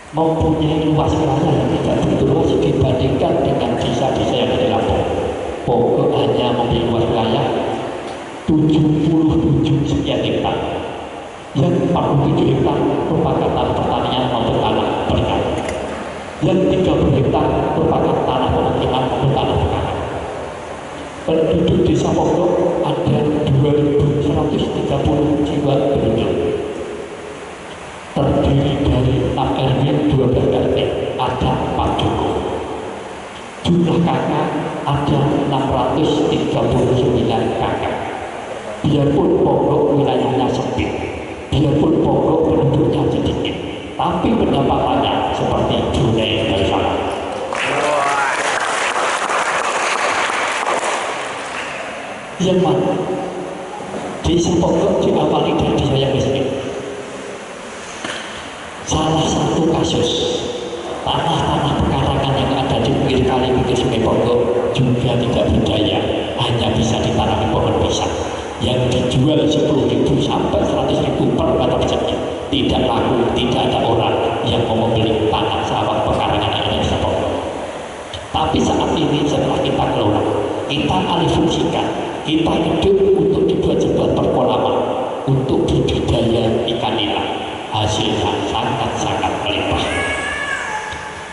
mempunyai luas wilayah yang tidak begitu luas dibandingkan dengan desa-desa yang ada di Lampung. Pokok hanya memiliki luas wilayah 77 sekian hektar, yang 47 hektar merupakan tanah pertanian maupun tanah perikanan, yang 30 hektar merupakan tanah pemukiman maupun tanah perikanan. Penduduk desa Pokok ada 2.130 jiwa penduduk, terdiri dari 6 RW, 12 RT, ada 4 dukuh. Jumlah kakak ada 639 kakak. Biarpun Pokok wilayahnya sempit, biarpun Pokok penduduknya sedikit, tapi pendapatannya seperti Brunei Darussalam. Yang mana desa Pokok diawali dari desa yang miskin. Salah satu kasus tanah-tanah pekarangan yang ada di pinggir kali pinggir sungai Pokok juga tidak berdaya, hanya bisa ditanami pohon pisang yang dijual 10.000 sampai 100.000 per meter persegi. Tidak laku, tidak ada orang yang mau membeli tanah sawah pekarangan yang ada di desa Pokok. Tapi saat ini setelah kita kelola, kita alih fungsikan, kita hidup untuk dibuat sebuah perkolam untuk budidaya ikan nila. Hasilnya sangat-sangat melimpah.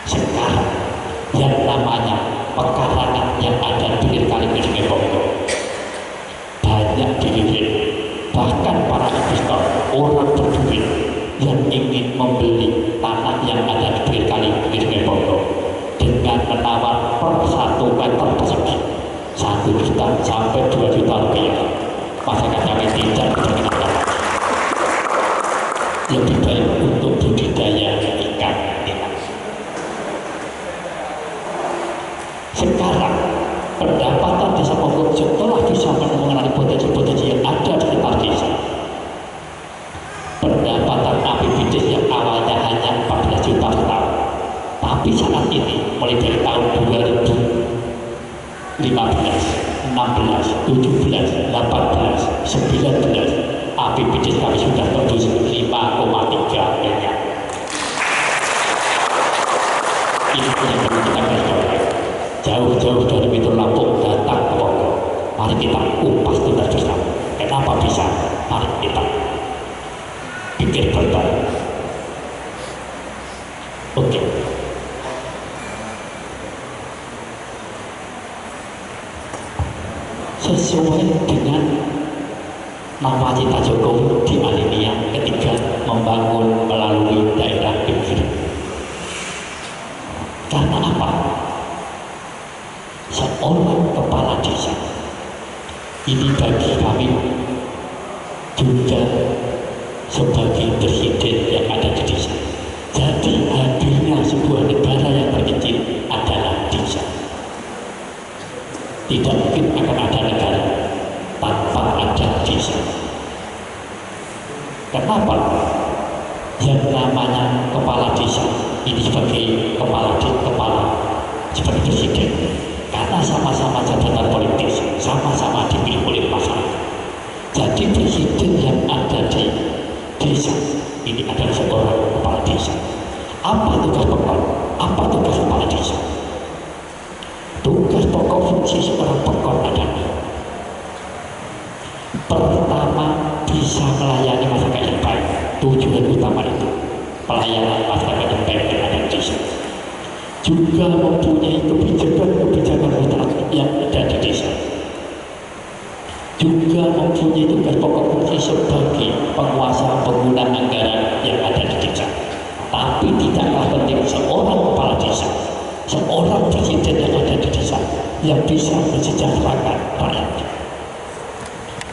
Sekarang yang namanya pekarangan yang ada di pinggir kali Sungai Pokok banyak dilirik, bahkan para investor, orang berduit yang ingin membeli tanah yang ada di pinggir kali Sungai Pokok dengan menawar per 1 meter persegi 1 juta sampai 2 juta rupiah. Masyarakat kami tidak diperkenankan, lebih baik untuk budidaya ikan nila. Sekarang pendapatan desa Pokok setelah bisa mengenali potensi-potensi yang ada di sekitar desa, pendapatan APBD yang awalnya hanya 14 juta setahun, tapi saat ini mulai dari tahun 2015, 16, 17, 18, 19 APBD kami sudah tembus 5,3 miliar. Ini yang perlu kita garis jauh-jauh dari pintu Lampung datang ke Pokok. Mari kita kupas tuntas bersama. Kenapa bisa? Mari kita pikir bareng. Oke. Sesuai dengan nawacita Jokowi di alinea ketiga, membangun melalui daerah pinggir. Karena apa? Seorang kepala desa ini bagi kami juga sebagai presiden yang ada di desa. Jadi hadirnya sebuah negara yang terkecil adalah desa. Tidak mungkin akan ada negara tanpa ada desa. Kenapa? Yang namanya kepala desa ini sebagai kepala sebagai presiden, karena sama-sama jabatan politis, sama-sama dipilih oleh masyarakat. Jadi presiden yang ada di desa ini adalah seorang kepala desa. Apa tugas pokok? Apa tugas kepala desa? Tugas pokok fungsi seorang pokok adalah pertama, bisa melayani masyarakat yang baik. Tujuan utama itu pelayanan masyarakat yang baik yang ada di desa. Juga mempunyai kebijakan yang ada di desa. Juga mempunyai tugas pokok fungsi sebagai penguasa penggunaan anggaran yang ada di desa. Tapi tidaklah penting seorang kepala desa, seorang presiden yang ada di desa yang bisa mensejahterakan rakyatnya.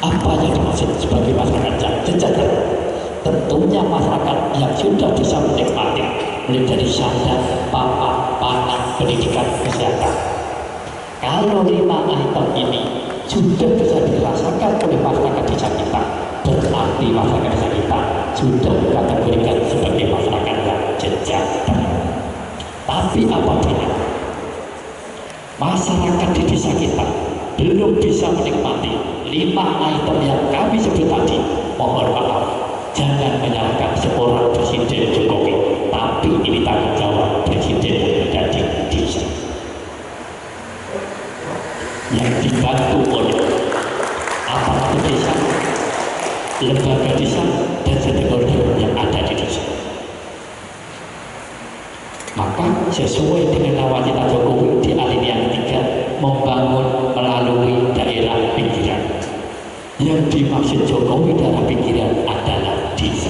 Apa yang dimaksud sebagai masyarakat yang sejahtera? Tentunya masyarakat yang sudah bisa menikmati mulai dari sandang, papan, pangan, pendidikan, kesehatan. Kalau 5 item ini sudah bisa dirasakan oleh masyarakat desa kita, berarti masyarakat desa kita sudah dikategorikan sebagai masyarakat yang sejahtera. Tapi apabila masyarakat di desa kita belum bisa menikmati 5 item yang kami sebut tadi, mohon maaf, jangan menyalahkan seorang presiden Jokowi, tapi ini tadi dibantu oleh aparatur desa, lembaga desa, dan stakeholder yang ada di desa. Maka sesuai dengan nawacita Jokowi di alinea 3, membangun melalui daerah pinggiran. Yang dimaksud Jokowi daerah pinggiran adalah desa.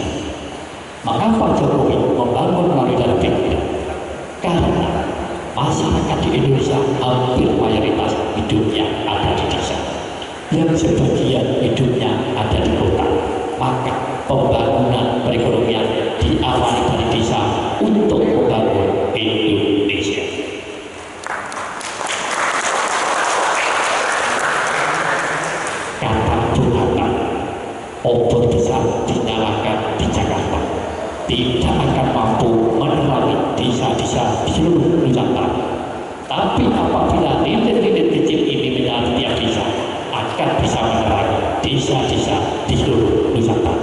Maka Pak Jokowi membangun melalui daerah pinggiran karena masyarakat di Indonesia hampir mayoritas hidupnya ada di desa, yang sebagian hidupnya ada di kota. Maka pembangunan perekonomian diawali dari desa untuk membangun Indonesia. Kata Bung Hatta, obor besar dinyalakan di Jakarta tidak akan mampu menerangi desa-desa di seluruh Nusantara. Tapi apabila lilin-lilin kecil ini menyala di tiap desa, akan bisa menerangi desa-desa di seluruh Nusantara.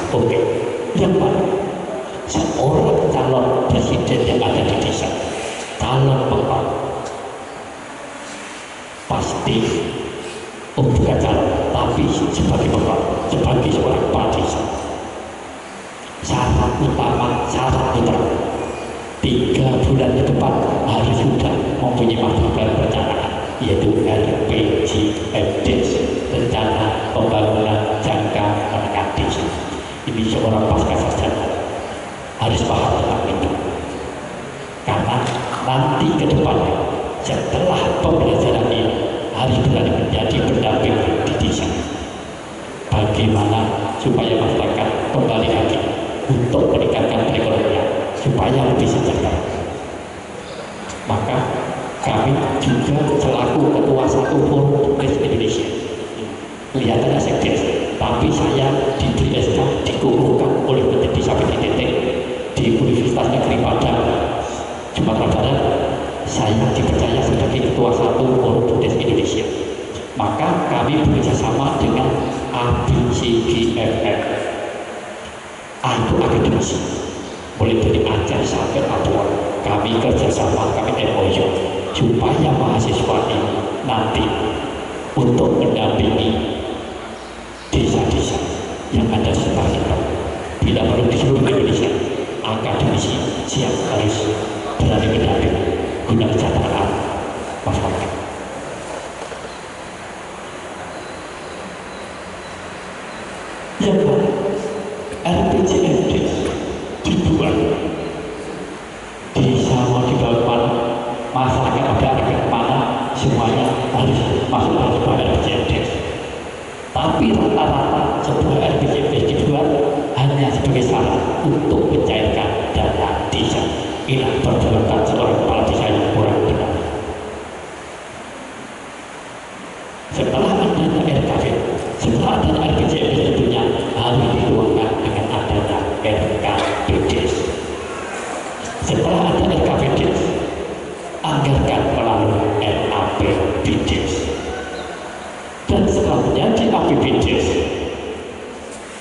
Oke, yang mana? Seorang calon presiden yang ada di desa, calon bapak, pasti bukan calon, tapi sebagai bapak, sebagai seorang kepala desa, syarat utama 3 bulan ke depan harus sudah mempunyai masukan perencanaan, yaitu RPJMDes, rencana pembangunan jangka menengah desa. Ini seorang pasca sarjana harus paham tentang itu, karena nanti ke depannya setelah pembelajaran ini harus berani menjadi pendamping di desa. Bagaimana supaya masyarakat kembali lagi untuk meningkatkan perekonomian supaya lebih sejahtera. Maka kami juga selaku ketua satu forum turis Indonesia, kelihatannya sekdes, tapi saya diberi SK dikukuhkan oleh Menteri Desa PDT di Universitas Negeri Padang, Sumatera Barat. Saya dipercaya sebagai ketua satu forum turis Indonesia. Maka kami bekerjasama dengan ABCGFF. A itu akademisi, mulai dari Aceh sampai Papua. Kami kerjasama, kami MOU supaya mahasiswa ini nanti untuk mendampingi desa-desa yang ada di sekitar kita. Bila perlu di seluruh Indonesia, akademisi siap harus berani mendamping guna kesejahteraan masyarakat. Yang mana RPJMD dibuat, desa mau dibawa mana, masyarakat ada ke mana, semuanya harus masuk dalam sebuah RPJMD. Tapi rata-rata sebuah RPJMD dibuat hanya sebagai syarat untuk mencairkan dana desa. Ini perbuatan seorang kepala desa yang kurang benar. Setelah adanya RKP, setelah adanya RPJMD tentunya harus dituangkan dengan adanya RKPDes. Setelah ada RKPDes, anggarkan melalui RAPBDes. Dan selanjutnya di APBDes,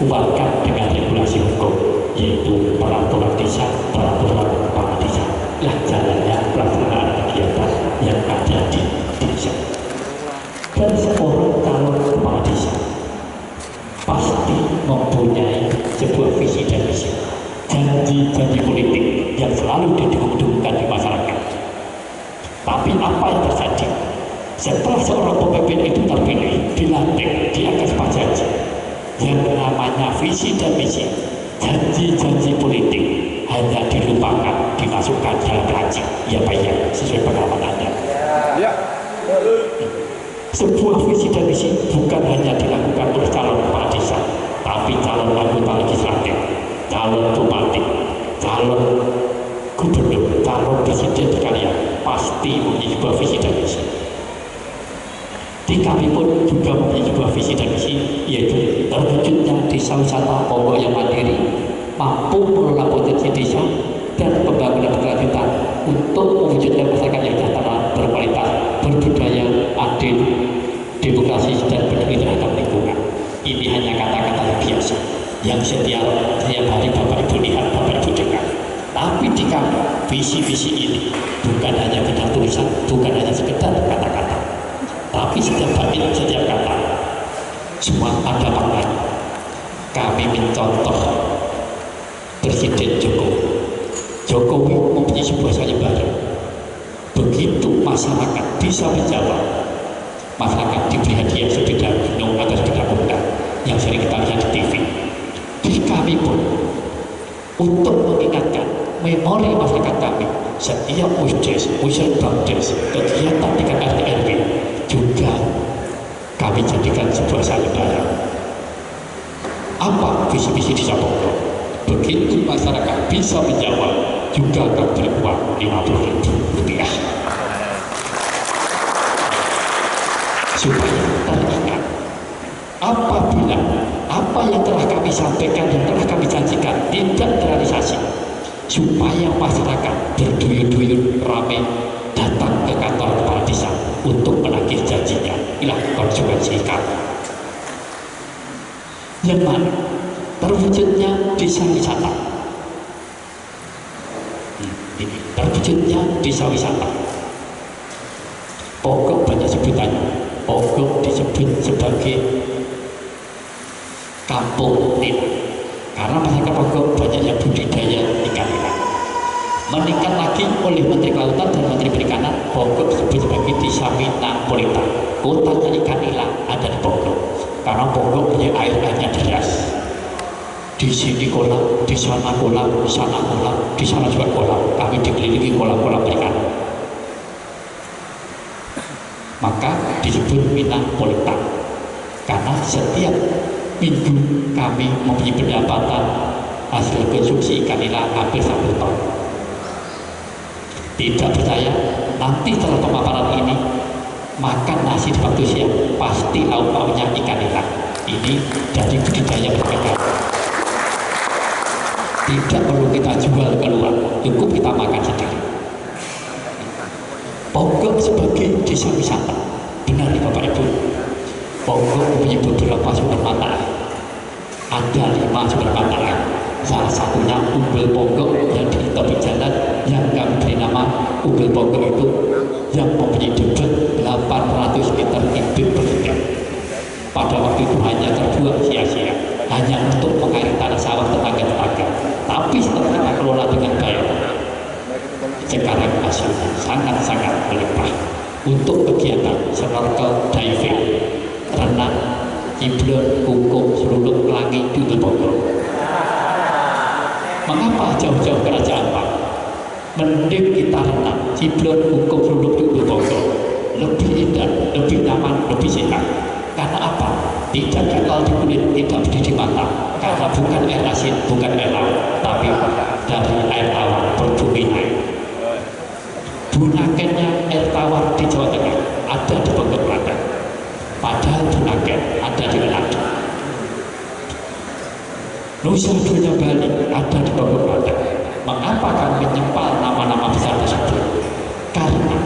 kuatkan dengan regulasi hukum, yaitu peraturan desa, peraturan kepala desa. Lah jalannya pelaksanaan kegiatan yang ada di desa. Dan seorang calon kepala desa pasti mempunyai sebuah visi dan misi, janji-janji politik yang selalu didengungkan di masyarakat. Tapi apa yang terjadi setelah seorang pemimpin itu terpilih, dilantik, dia akan sebuah janji yang namanya visi dan misi, janji-janji politik hanya dilupakan, dimasukkan dalam laci. Ya Pak ya, sesuai pengalaman Anda. Ya. Sebuah visi dan misi bukan hanya dilakukan oleh calon kepala desa, tapi calon anggota legislatif, calon bupati, calon gubernur, calon presiden sekalian pasti mempunyai sebuah visi dan misi. Di kami pun juga mempunyai sebuah visi dan misi, yaitu terwujudnya desa wisata pokok yang mandiri, mampu mengelola potensi desa dan pembangunan berkelanjutan untuk mewujudkan masyarakat yang sejahtera, berkualitas, berbudaya, adil, demokrasi dan peduli terhadap lingkungan. Ini hanya kata-kata yang biasa yang setiap hari Bapak Ibu lihat, Bapak Ibu dengar. Tapi di kami, visi-visi ini bukan hanya kita tulisan, bukan hanya sekedar kata-kata, tapi setiap bait, setiap kata semua ada maknanya. Kami mencontoh Presiden Jokowi mempunyai sebuah sayembara. Begitu masyarakat bisa menjawab, masyarakat diberi hadiah sepeda gunung atau sepeda kuda yang sering kita lihat di TV. Di kami pun untuk mengingatkan memori masyarakat kami, setiap wisdes, wisel bangdes, kegiatan tingkat RT RW juga kami jadikan sebuah sayembara. Apa visi-visi di Ponggo? Begitu masyarakat bisa menjawab, juga akan beri uang Rp50.000 supaya teringat apabila apa yang telah kami sampaikan, yang telah kami janjikan tidak terrealisasi, supaya masyarakat berduyun-duyun ramai datang ke kantor kepala desa untuk menagih janjinya. Inilah konsekuensi kami. Yang mana terwujudnya desa wisata. Ini terwujudnya desa wisata. Pokok banyak sebutannya. Pokok disebut sebagai kampung nila, karena masyarakat Pokok banyak yang budidaya ikan nila. Meningkat lagi oleh Menteri Kelautan dan Menteri Perikanan, Pokok disebut sebagai desa Minangpolita. Kotanya ikan nila ada di Pokok, karena Pokok punya airnya deras. Di sini kolam, di sana kolam, di sana kolam, di sana juga kolam. Kami dikelilingi kolam-kolam perikanan. Maka disebut Minangpolita, karena setiap minggu kami mempunyai pendapatan hasil konsumsi ikan nila hampir 1 ton. Tidak percaya? Nanti setelah pemaparan ini makan nasi di waktu siang pasti lauk pauknya ikan nila. Ini dari budidaya mereka. Tidak perlu kita jual keluar, cukup kita makan sendiri. Pokok sebagai desa wisata, benar nih Bapak Ibu. Pokok mempunyai beberapa sumber mata air. Ada 5 sumber mata air. Salah satunya Umbul Pokok yang di tepi jalan, yang kami beri nama Umbul Pokok itu, yang mempunyai debit 800 liter kubik per jam. Pada waktu itu hanya terbuang sia-sia, hanya untuk mengairi tanah sawah tetangga-tetangga. Tapi setelah kita kelola dengan baik, sekarang hasilnya sangat-sangat melimpah untuk kegiatan snorkel, diving, renang, ciblon, kungkung, seluluk, pelangi, di Pokok. Mengapa jauh-jauh ke Raja Ampat? Mending kita renang, ciblon, kungkung, seluluk, di Pokok. Lebih indah, lebih nyaman, lebih sehat. Karena apa? Tidak gagal di kulit, tidak pedih di mata. Karena bukan air asin, bukan air laut, tapi dari air tawar berbumi air. Bunakennya air tawar di Jawa Tengah ada di Pondok Kelada, padahal Bunaken ada di Manado. Nusa Dua Bali ada di Pondok Kelada. Mengapa kami menyempal nama-nama besar tersebut? Karena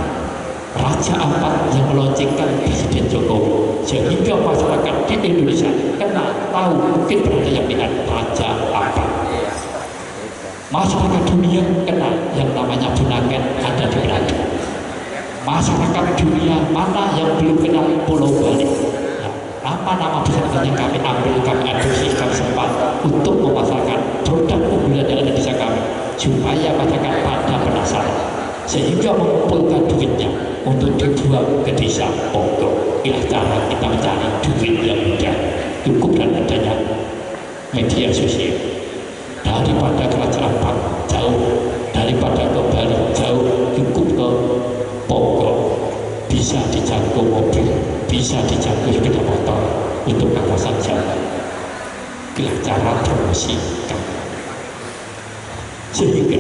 Raja Ampat yang meloncengkan Presiden Jokowi, sehingga masyarakat di Indonesia kenal, tahu, mungkin pernah yang lihat Raja Ampat. Masyarakat dunia kenal yang namanya Bunaken ada di Belanda. Masyarakat dunia mana yang belum kenal Pulau Bali? Nah, nama-nama besar yang kami ambil, kami adopsi, kami sempat untuk memasarkan produk unggulan yang ada di desa kami, supaya masyarakat pada penasaran, sehingga mengumpulkan duitnya untuk dibuang ke desa Pokok. Inilah cara kita mencari duit yang mudah, cukup dan adanya media sosial. Daripada ke Raja Ampat jauh, daripada ke Bali jauh, cukup ke Pokok. Bisa dijangkau mobil, bisa dijangkau sepeda motor untuk kawasan jauh. Inilah cara promosi kami. Sehingga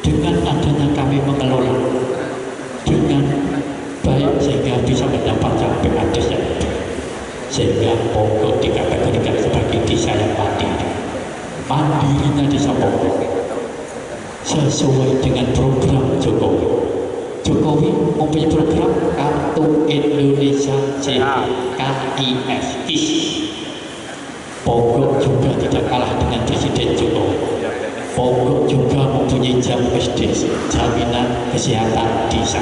dengan adanya kami mengelola dengan baik, sehingga bisa mendapat sampai atas yang lebih, sehingga Pokok dikategorikan sebagai desa yang mandiri. Mandirinya desa Pokok sesuai dengan program Jokowi. Jokowi mempunyai program Kartu Indonesia Sehat, KIS. Pokok juga tidak kalah dengan Presiden Jokowi. Pokok juga mempunyai mempunyai jam SDC, jaminan kesehatan desa.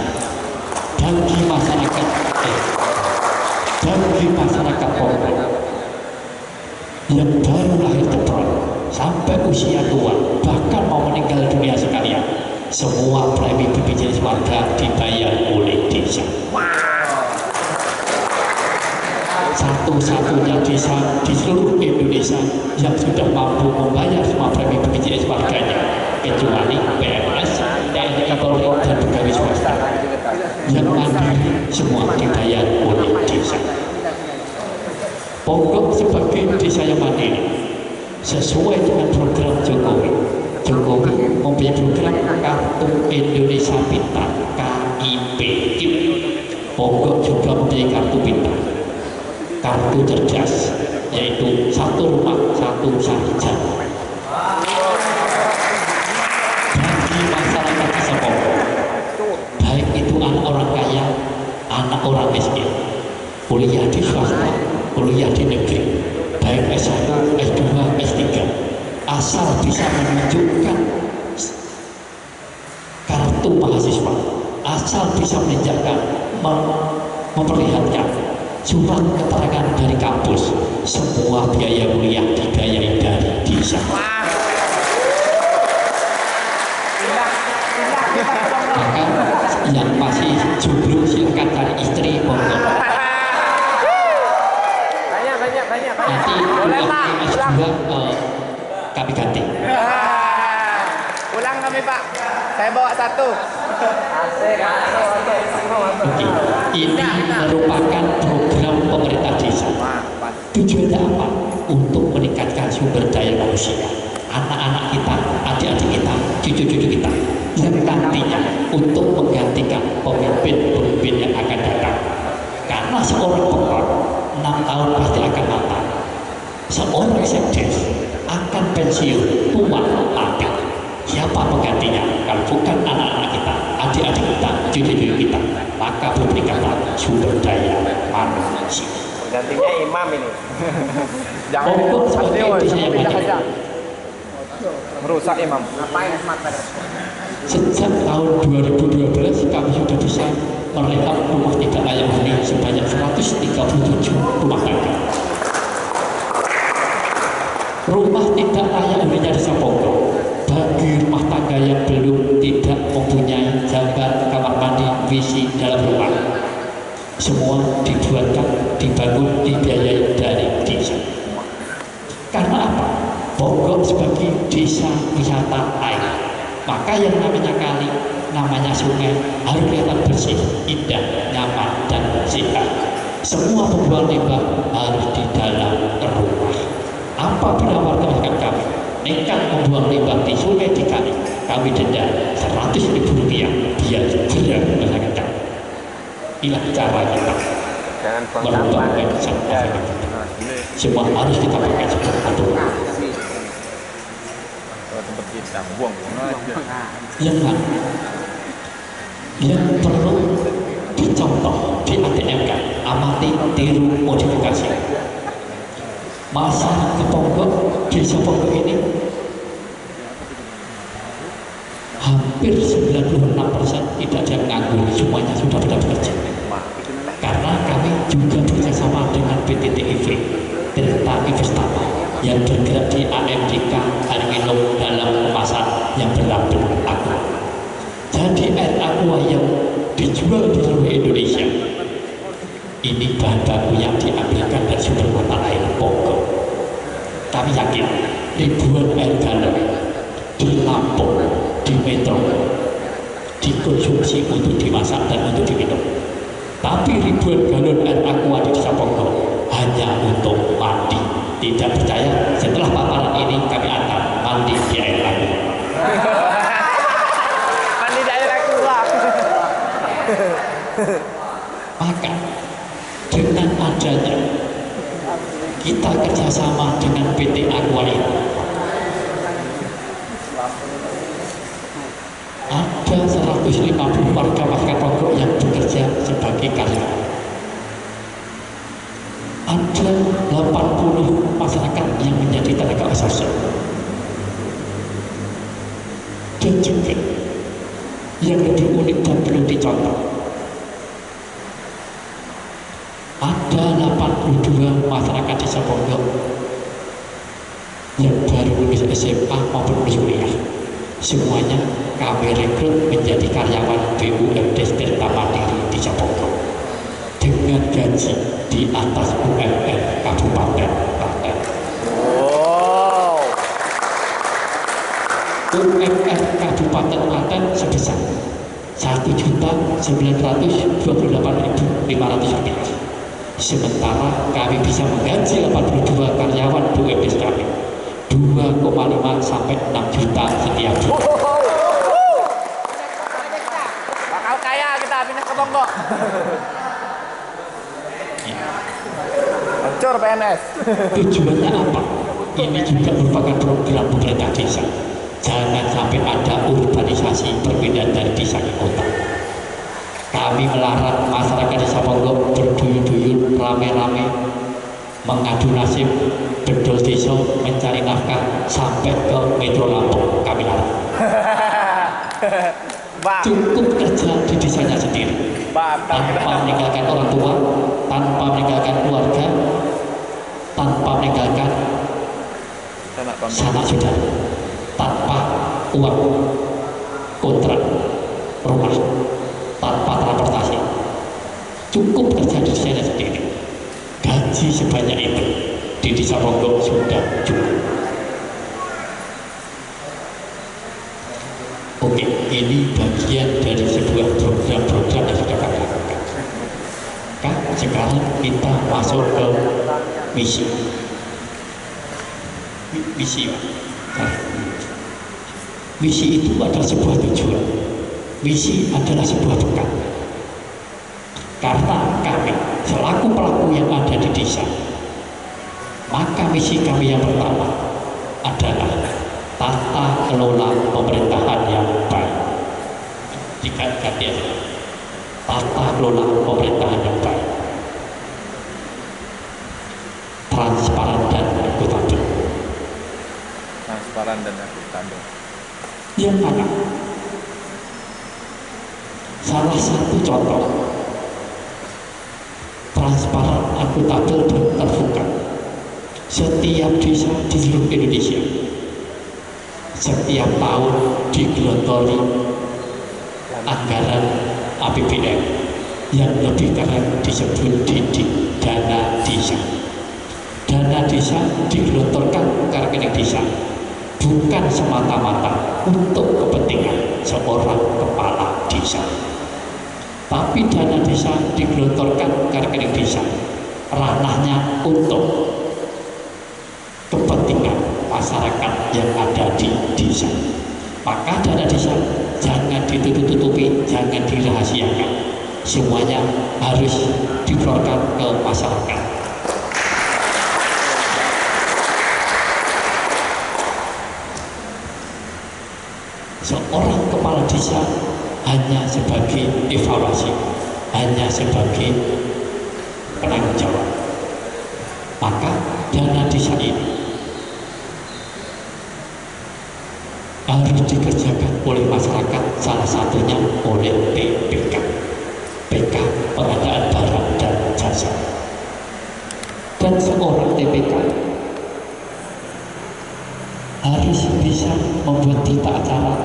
Bagi masyarakat Ponggok yang baru lahir tepat sampai usia tua, bahkan mau meninggal dunia sekalian, semua premi BPJS warga dibayar oleh desa. Satu-satunya desa di seluruh Indonesia yang sudah mampu membayar semua premi BPJS warganya, kecuali PNS, TNI Polri, dan pegawai swasta. Yang mandiri semua dibayar oleh desa. Ponggok sebagai desa yang mandiri sesuai dengan program Jokowi. Jokowi mempunyai program Kartu Indonesia Pintar (KIP). Ponggok juga mempunyai kartu pintar, kartu cerdas, yaitu satu rumah satu sarjana. Bagi masyarakat desa Ponggok, baik itu anak orang kaya, anak orang miskin, kuliah di swasta, kuliah di negeri, baik S1, S2, S3, asal bisa menunjukkan kartu mahasiswa, asal bisa menunjukkan memperlihatkan surat keterangan dari kampus, semua biaya kuliah dibiayai dari desa. Maka yang masih jomblo silakan cari istri, Ponggok. Nanti S2 kami ganti. Pulang kami Pak, saya bawa satu. Oke. Ini merupakan program pemerintah desa. Tujuannya apa? Untuk meningkatkan sumber daya manusia, anak-anak kita, adik-adik kita, cucu-cucu kita, yang nantinya untuk menggantikan pemimpin-pemimpin yang akan datang. Karena seorang pengkor 6 tahun pasti akan matang. Seorang sekdes akan pensiun, tua, mati. Siapa penggantinya? Kalau bukan anak-anak kita, adik-adik kita, cucu-cucu kita, maka belum meningkatkan sumber daya manusia. Gantinya imam ini. Jangan Ponggok sebagai desa yang mandiri. merusak imam. Ngapain smart pada? Sejak tahun 2012 kami sudah bisa merehab rumah tidak layak huni sebanyak 137 rumah tangga. Rumah tidak layak huninya desa Ponggok bagi rumah tangga yang belum tidak mempunyai jamban, kamar mandi, WC dalam rumah, semua dibuatkan, dibangun, dibiayai dari desa. Karena apa? Ponggok sebagai desa wisata air, maka yang namanya kali, namanya sungai harus kelihatan bersih, indah, nyaman, dan sehat. Semua pembuangan limbah harus di dalam rumah. Apabila warga masyarakat kami nekat membuang limbah di sungai di kali, kami denda Rp100.000 biar segera masyarakat kami. Inilah cara kita merubah kebiasaan. Semua harus kita pakai seperti itu. Yang perlu dicontoh, di ATM kan, amati, tiru, modifikasi. Masyarakat Ponggok, desa Ponggok ini hampir 96% tidak ada yang nganggur, semuanya sudah pada bekerja. Karena kami juga bekerjasama dengan PT TIV, Tirta Investama, yang bergerak di AMDK, air minum dalam kemasan yang berlabel Aqua. Jadi air Aqua yang dijual di seluruh Indonesia ini bahan baku yang diambilkan dari sumber mata air Ponggok. Kami yakin ribuan air galon di Lampung, di Metro dikonsumsi untuk dimasak dan untuk diminum. Tapi ribuan galon air Aqua di desa Ponggok hanya untuk mandi. Tidak percaya? Setelah paparan ini kami akan mandi di air Aqua. Mandi di air Aqua. Maka dengan adanya kita kerjasama dengan PT Aqua ini, ada 150 warga masyarakat Ponggok yang bekerja sebagai karyawan. Ada 80 masyarakat yang menjadi tenaga usaha. Dan juga yang lebih unik dan perlu dicontoh. Ada 82 masyarakat desa Pondok yang baru lulus SMA maupun lulus kuliah. Semuanya kami rekrut menjadi karyawan BUMD Tirta Mandiri di Pondok dengan gaji di atas UMR Kabupaten Klaten. Wow. UMR Kabupaten Klaten sebesar Rp1.928.500. Sementara kami bisa menggaji 82 karyawan BUMD kami 2,5 sampai 6 juta setiap bulan. Bakal kaya kita pindah ke Bonggok. Hancur PNS. Tujuannya apa? Ini juga merupakan program pemerintah desa. Jangan sampai ada urbanisasi perpindahan dari desa ke kota. Kami melarang masyarakat desa Pondok berduyun-duyun rame-rame mengadu nasib bedol desa mencari nafkah sampai ke Metro Lampung. Kami larang. Cukup kerja di desanya sendiri tanpa meninggalkan orang tua, tanpa meninggalkan keluarga, tanpa meninggalkan sanak saudara, tanpa uang kontrak rumah, tanpa transportasi, cukup kerja di desanya sendiri. Gaji sebanyak itu di desa Pondok sudah cukup. Oke, ini bagian dari sebuah program-program yang sudah kami lakukan. Sekarang kita masuk ke misi. Misi itu adalah sebuah tujuan. Misi adalah sebuah bekal. Karena kami selaku pelaku yang ada di desa, maka misi kami yang pertama adalah tata kelola pemerintahan yang baik. Gantian, tata kelola pemerintahan yang baik, transparan dan akuntabel. Transparan dan akuntabel. Yang mana salah satu contoh transparan, akuntabel dan terbuka, setiap desa di seluruh Indonesia setiap tahun digelontori anggaran APBN yang lebih keren disebut dana desa. Dana desa digelontorkan ke rekening desa bukan semata-mata untuk kepentingan seorang kepala desa, tapi dana desa digelontorkan ke rekening desa ranahnya untuk kepentingan masyarakat yang ada di desa. Maka dana desa jangan ditutup-tutupi, jangan dirahasiakan, semuanya harus diperolehkan ke masyarakat. Seorang kepala desa hanya sebagai evaluasi, hanya sebagai penanggung jawab. Maka dana desa ini harus dikerjakan oleh masyarakat, salah satunya oleh PPK, PK pengadaan barang dan jasa. Dan seorang TPK harus bisa membuat tata acara,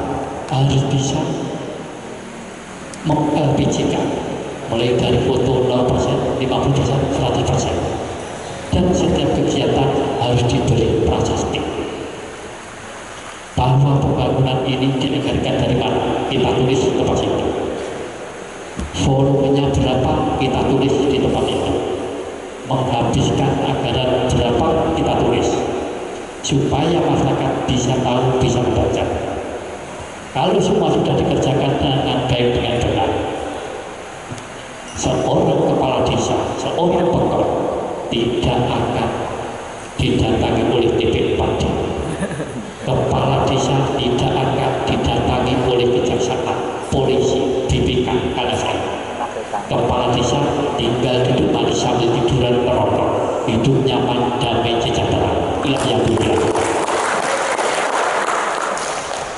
harus bisa meng-LPJ mulai dari foto 0%, 50%, 100%, dan setiap kegiatan harus diberi prasasti bahwa pembangunan ini dianggarkan dari mana, kita tulis di tempat itu. Volumenya berapa, kita tulis di tempat itu. Menghabiskan anggaran berapa, kita tulis, supaya masyarakat bisa tahu, bisa membaca. Kalau semua sudah dikerjakan dengan baik, dengan benar, seorang kepala desa, seorang pegawai tidak akan didatangi oleh TP4D. Kepala desa tidak akan didatangi oleh kejaksaan, polisi, BPK, LSM. Kepala desa tinggal duduk manis sambil tiduran merokok, hidup nyaman, damai, sejahtera. Inilah yang mulia.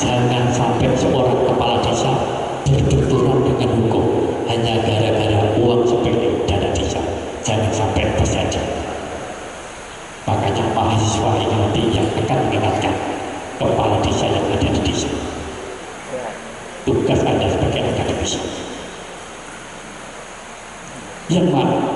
Jangan sampai seorang kepala desa berbenturan dengan hukum hanya gara-gara uang sepele dana desa. Jangan sampai terjadi. Makanya mahasiswa ini nanti yang akan mengingatkan kepala desa yang ada di desa. Tugas Anda sebagai akademisi. Yang mana